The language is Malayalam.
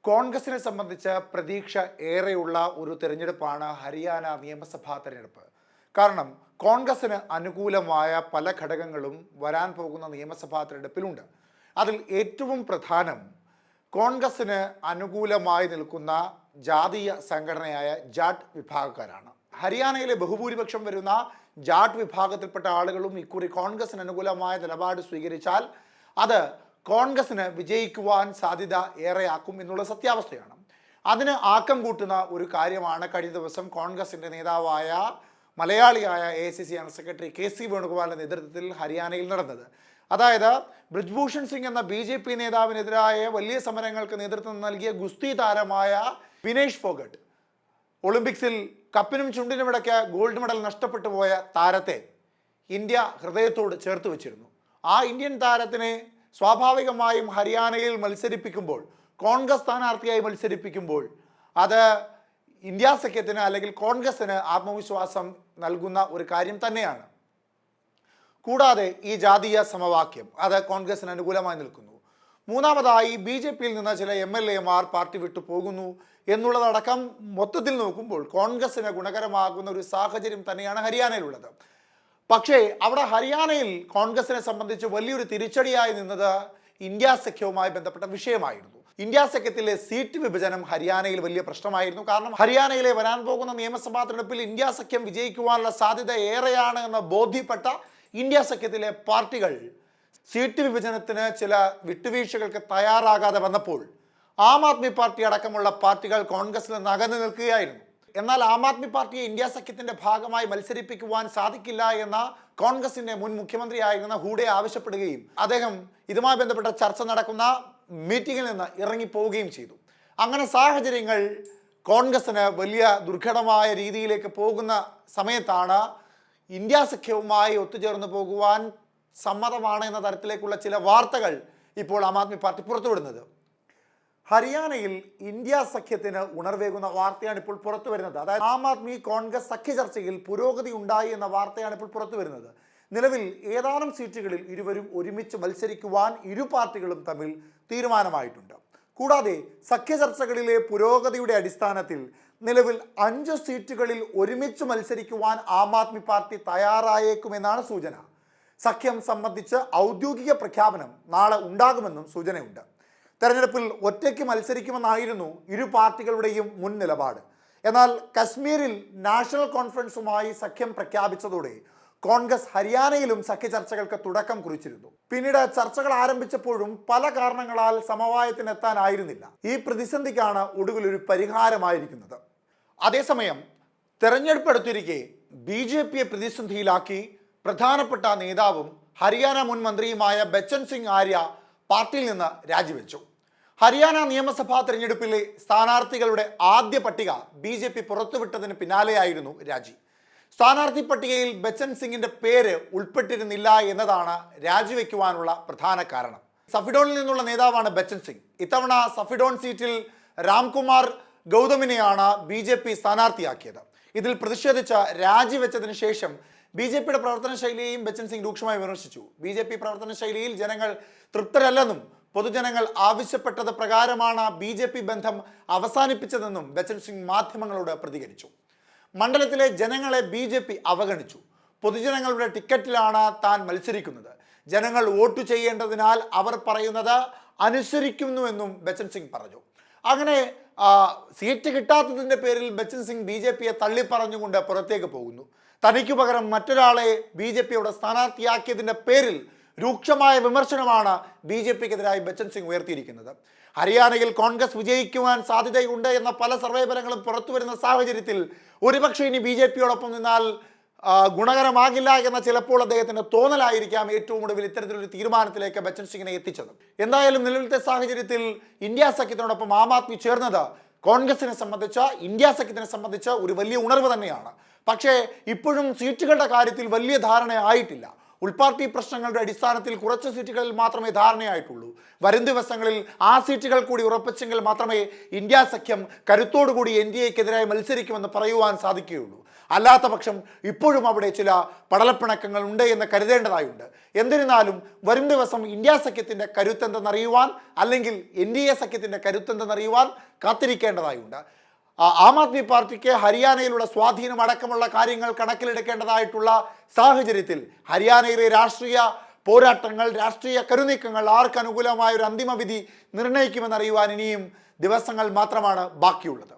കോൺഗ്രസിനെ സംബന്ധിച്ച് പ്രതീക്ഷ ഏറെയുള്ള ഒരു തെരഞ്ഞെടുപ്പാണ് ഹരിയാന നിയമസഭാ തെരഞ്ഞെടുപ്പ്. കാരണം കോൺഗ്രസിന് അനുകൂലമായ പല ഘടകങ്ങളും വരാൻ പോകുന്ന നിയമസഭാ തെരഞ്ഞെടുപ്പിലുണ്ട്. അതിൽ ഏറ്റവും പ്രധാനം കോൺഗ്രസിന് അനുകൂലമായി നിൽക്കുന്ന ജാതീയ സംഘടനയായ ജാട്ട് വിഭാഗക്കാരാണ്. ഹരിയാനയിലെ ബഹുഭൂരിപക്ഷം വരുന്ന ജാട്ട് വിഭാഗത്തിൽപ്പെട്ട ആളുകളും ഇക്കുറി കോൺഗ്രസിന് അനുകൂലമായ നിലപാട് സ്വീകരിച്ചാൽ അത് കോൺഗ്രസിന് വിജയിക്കുവാൻ സാധ്യത ഏറെയാക്കും എന്നുള്ള സത്യാവസ്ഥയാണ്. അതിന് ആക്കം കൂട്ടുന്ന ഒരു കാര്യമാണ് കഴിഞ്ഞ ദിവസം കോൺഗ്രസിൻ്റെ നേതാവായ മലയാളിയായ AICC ജനറൽ സെക്രട്ടറി KC വേണുഗോപാലിൻ്റെ നേതൃത്വത്തിൽ ഹരിയാനയിൽ നടന്നത്. അതായത് ബ്രിജ്ഭൂഷൺ സിംഗ് എന്ന BJP നേതാവിനെതിരായ വലിയ സമരങ്ങൾക്ക് നേതൃത്വം നൽകിയ ഗുസ്തി താരമായ വിനേഷ് ഫോഗട്ട്, ഒളിമ്പിക്സിൽ കപ്പിനും ചുണ്ടിനുമിടയ്ക്ക് ഗോൾഡ് മെഡൽ നഷ്ടപ്പെട്ടു പോയ താരത്തെ ഇന്ത്യ ഹൃദയത്തോട് ചേർത്ത് വെച്ചിരുന്നു. ആ ഇന്ത്യൻ താരത്തിനെ സ്വാഭാവികമായും ഹരിയാനയിൽ മത്സരിപ്പിക്കുമ്പോൾ, കോൺഗ്രസ് സ്ഥാനാർത്ഥിയായി മത്സരിപ്പിക്കുമ്പോൾ അത് ഇന്ത്യ സഖ്യത്തിന് അല്ലെങ്കിൽ കോൺഗ്രസിന് ആത്മവിശ്വാസം നൽകുന്ന ഒരു കാര്യം തന്നെയാണ്. കൂടാതെ ഈ ജാതീയ സമവാക്യം അത് കോൺഗ്രസിന് അനുകൂലമായി നിൽക്കുന്നു. മൂന്നാമതായി BJPയിൽ നിന്ന് ചില MLAമാർ പാർട്ടി വിട്ടു പോകുന്നു എന്നുള്ളതടക്കം മൊത്തത്തിൽ നോക്കുമ്പോൾ കോൺഗ്രസിന് ഗുണകരമാകുന്ന ഒരു സാഹചര്യം തന്നെയാണ് ഹരിയാനയിലുള്ളത്. പക്ഷേ അവിടെ ഹരിയാനയിൽ കോൺഗ്രസിനെ സംബന്ധിച്ച് വലിയൊരു തിരിച്ചടിയായി നിന്നത് ഇന്ത്യ സഖ്യവുമായി ബന്ധപ്പെട്ട വിഷയമായിരുന്നു. ഇന്ത്യ സഖ്യത്തിലെ സീറ്റ് വിഭജനം ഹരിയാനയിൽ വലിയ പ്രശ്നമായിരുന്നു. കാരണം ഹരിയാനയിലെ വരാൻ പോകുന്ന നിയമസഭാ തെരഞ്ഞെടുപ്പിൽ ഇന്ത്യ സഖ്യം വിജയിക്കുവാനുള്ള സാധ്യത ഏറെയാണ് എന്ന് ബോധ്യപ്പെട്ട ഇന്ത്യ സഖ്യത്തിലെ പാർട്ടികൾ സീറ്റ് വിഭജനത്തിന് ചില വിട്ടുവീഴ്ചകൾക്ക് തയ്യാറാകാതെ വന്നപ്പോൾ ആം ആദ്മി പാർട്ടി അടക്കമുള്ള പാർട്ടികൾ കോൺഗ്രസിൽ നിന്ന് അകന്നു നിൽക്കുകയായിരുന്നു. എന്നാൽ ആം ആദ്മി പാർട്ടിയെ ഇന്ത്യ സഖ്യത്തിന്റെ ഭാഗമായി മത്സരിപ്പിക്കുവാൻ സാധിക്കില്ല എന്ന കോൺഗ്രസിന്റെ മുൻ മുഖ്യമന്ത്രിയായിരുന്ന ഹൂഡെ ആവശ്യപ്പെടുകയും അദ്ദേഹം ഇതുമായി ബന്ധപ്പെട്ട ചർച്ച നടക്കുന്ന മീറ്റിംഗിൽ നിന്ന് ഇറങ്ങിപ്പോവുകയും ചെയ്തു. അങ്ങനെ സാഹചര്യങ്ങൾ കോൺഗ്രസിന് വലിയ ദുർഘടമായ രീതിയിലേക്ക് പോകുന്ന സമയത്താണ് ഇന്ത്യ സഖ്യവുമായി ഒത്തുചേർന്ന് പോകുവാൻ സമ്മതമാണ് എന്ന തരത്തിലേക്കുള്ള ചില വാർത്തകൾ ഇപ്പോൾ ആം ആദ്മി പാർട്ടി പുറത്തുവിടുന്നത്. ഹരിയാനയിൽ ഇന്ത്യ സഖ്യത്തിന് ഉണർവേകുന്ന വാർത്തയാണ് ഇപ്പോൾ പുറത്തു വരുന്നത്. അതായത് ആം ആദ്മി കോൺഗ്രസ് സഖ്യ ചർച്ചയിൽ പുരോഗതി ഉണ്ടായി എന്ന വാർത്തയാണ് ഇപ്പോൾ പുറത്തു വരുന്നത്. നിലവിൽ ഏതാനും സീറ്റുകളിൽ ഇരുവരും ഒരുമിച്ച് മത്സരിക്കുവാൻ ഇരു പാർട്ടികളും തമ്മിൽ തീരുമാനമായിട്ടുണ്ട്. കൂടാതെ സഖ്യ ചർച്ചകളിലെ പുരോഗതിയുടെ അടിസ്ഥാനത്തിൽ നിലവിൽ 5 സീറ്റുകളിൽ ഒരുമിച്ച് മത്സരിക്കുവാൻ ആം ആദ്മി പാർട്ടി തയ്യാറായേക്കുമെന്നാണ് സൂചന. സഖ്യം സംബന്ധിച്ച് ഔദ്യോഗിക പ്രഖ്യാപനം നാളെ ഉണ്ടാകുമെന്നും സൂചനയുണ്ട്. തെരഞ്ഞെടുപ്പിൽ ഒറ്റയ്ക്ക് മത്സരിക്കുമെന്നായിരുന്നു ഇരു പാർട്ടികളുടെയും മുൻ നിലപാട്. എന്നാൽ കശ്മീരിൽ നാഷണൽ കോൺഫറൻസുമായി സഖ്യം പ്രഖ്യാപിച്ചതോടെ കോൺഗ്രസ് ഹരിയാനയിലും സഖ്യ ചർച്ചകൾക്ക് തുടക്കം കുറിച്ചിരുന്നു. പിന്നീട് ചർച്ചകൾ ആരംഭിച്ചപ്പോഴും പല കാരണങ്ങളാൽ സമവായത്തിനെത്താനായിരുന്നില്ല. ഈ പ്രതിസന്ധിക്കാണ് ഒടുവിൽ ഒരു പരിഹാരമായിരിക്കുന്നത്. അതേസമയം തെരഞ്ഞെടുപ്പ് അടുത്തിരിക്കെ BJPയെ പ്രതിസന്ധിയിലാക്കി പ്രധാനപ്പെട്ട നേതാവും ഹരിയാന മുൻ മന്ത്രിയുമായ ബച്ചൻ സിംഗ് ആര്യ പാർട്ടിയിൽ നിന്ന് രാജിവെച്ചു. ഹരിയാന നിയമസഭാ തെരഞ്ഞെടുപ്പിലെ സ്ഥാനാർത്ഥികളുടെ ആദ്യ പട്ടിക BJP പുറത്തുവിട്ടതിന് പിന്നാലെയായിരുന്നു രാജി. സ്ഥാനാർത്ഥി പട്ടികയിൽ ബച്ചൻ സിംഗിന്റെ പേര് ഉൾപ്പെട്ടിരുന്നില്ല എന്നതാണ് രാജിവെക്കുവാനുള്ള പ്രധാന കാരണം. സഫിഡോണിൽ നിന്നുള്ള നേതാവാണ് ബച്ചൻ സിംഗ്. ഇത്തവണ സഫിഡോൺ സീറ്റിൽ രാംകുമാർ ഗൗതമിനെയാണ് BJP സ്ഥാനാർത്ഥിയാക്കിയത്. ഇതിൽ പ്രതിഷേധിച്ച് രാജിവെച്ചതിന് ശേഷം BJPയുടെ പ്രവർത്തന ശൈലിയെയും ബച്ചൻ സിംഗ് രൂക്ഷമായി വിമർശിച്ചു. BJP പ്രവർത്തന ശൈലിയിൽ ജനങ്ങൾ തൃപ്തരല്ലെന്നും പൊതുജനങ്ങൾ ആവശ്യപ്പെട്ടത് പ്രകാരമാണ് BJP ബന്ധം അവസാനിപ്പിച്ചതെന്നും ബച്ചൻ സിംഗ് മാധ്യമങ്ങളോട് പ്രതികരിച്ചു. മണ്ഡലത്തിലെ ജനങ്ങളെ BJP അവഗണിച്ചു. പൊതുജനങ്ങളുടെ ടിക്കറ്റിലാണ് താൻ മത്സരിക്കുന്നത്. ജനങ്ങൾ വോട്ട് ചെയ്യേണ്ടതിനാൽ അവർ പറയുന്നത് അനുസരിക്കുന്നുവെന്നും ബച്ചൻ സിംഗ് പറഞ്ഞു. അങ്ങനെ സീറ്റ് കിട്ടാത്തതിൻ്റെ പേരിൽ ബച്ചൻ സിംഗ് BJPയെ തള്ളിപ്പറഞ്ഞുകൊണ്ട് പുറത്തേക്ക് പോകുന്നു. തനിക്ക് പകരം മറ്റൊരാളെ BJPയുടെ സ്ഥാനാർത്ഥിയാക്കിയതിൻ്റെ പേരിൽ രൂക്ഷമായ വിമർശനമാണ് BJPക്കെതിരായി ബച്ചൻ സിംഗ് ഉയർത്തിയിരിക്കുന്നത്. ഹരിയാനയിൽ കോൺഗ്രസ് വിജയിക്കുവാൻ സാധ്യതയുണ്ട് എന്ന പല സർവേ ഫലങ്ങളും പുറത്തു വരുന്ന സാഹചര്യത്തിൽ ഒരുപക്ഷെ ഇനി BJPയോടൊപ്പം നിന്നാൽ ഗുണകരമാകില്ല എന്ന ചിലപ്പോൾ അദ്ദേഹത്തിൻ്റെ തോന്നലായിരിക്കാം ഏറ്റവും ഒടുവിൽ ഇത്തരത്തിലൊരു തീരുമാനത്തിലേക്ക് ബച്ചൻ സിംഗിനെ എത്തിച്ചത്. എന്തായാലും നിലവിലത്തെ സാഹചര്യത്തിൽ ഇന്ത്യ സഖ്യത്തിനോടൊപ്പം ആം ആദ്മി ചേർന്നത് കോൺഗ്രസിനെ സംബന്ധിച്ച്, ഇന്ത്യ സഖ്യത്തിനെ സംബന്ധിച്ച് ഒരു വലിയ ഉണർവ് തന്നെയാണ്. പക്ഷേ ഇപ്പോഴും സീറ്റുകളുടെ കാര്യത്തിൽ വലിയ ധാരണ ആയിട്ടില്ല. ഉൾപാർട്ടി പ്രശ്നങ്ങളുടെ അടിസ്ഥാനത്തിൽ കുറച്ച് സീറ്റുകളിൽ മാത്രമേ ധാരണയായിട്ടുള്ളൂ. വരും ദിവസങ്ങളിൽ ആ സീറ്റുകൾ കൂടി ഉറപ്പിച്ചെങ്കിൽ മാത്രമേ ഇന്ത്യ സഖ്യം കരുത്തോടുകൂടി NDAക്കെതിരായി മത്സരിക്കുമെന്ന് പറയുവാൻ സാധിക്കുകയുള്ളൂ. അല്ലാത്ത പക്ഷം ഇപ്പോഴും അവിടെ ചില പടലപ്പിണക്കങ്ങൾ ഉണ്ട് എന്ന് കരുതേണ്ടതായുണ്ട്. എന്നിരുന്നാലും വരും ദിവസം ഇന്ത്യ സഖ്യത്തിൻ്റെ കരുത്തെന്തെന്നറിയുവാൻ, അല്ലെങ്കിൽ NDA സഖ്യത്തിൻ്റെ കരുത്തെന്തെന്നറിയുവാൻ കാത്തിരിക്കേണ്ടതായുണ്ട്. ആം ആദ്മി പാർട്ടിക്ക് ഹരിയാനയിലുള്ള സ്വാധീനം അടക്കമുള്ള കാര്യങ്ങൾ കണക്കിലെടുക്കേണ്ടതായിട്ടുള്ള സാഹചര്യത്തിൽ ഹരിയാനയിലെ രാഷ്ട്രീയ പോരാട്ടങ്ങൾ, രാഷ്ട്രീയ കരുനീക്കങ്ങൾ ആർക്ക് അനുകൂലമായ ഒരു അന്തിമ വിധി നിർണ്ണയിക്കുമെന്നറിയുവാൻ ഇനിയും ദിവസങ്ങൾ മാത്രമാണ് ബാക്കിയുള്ളത്.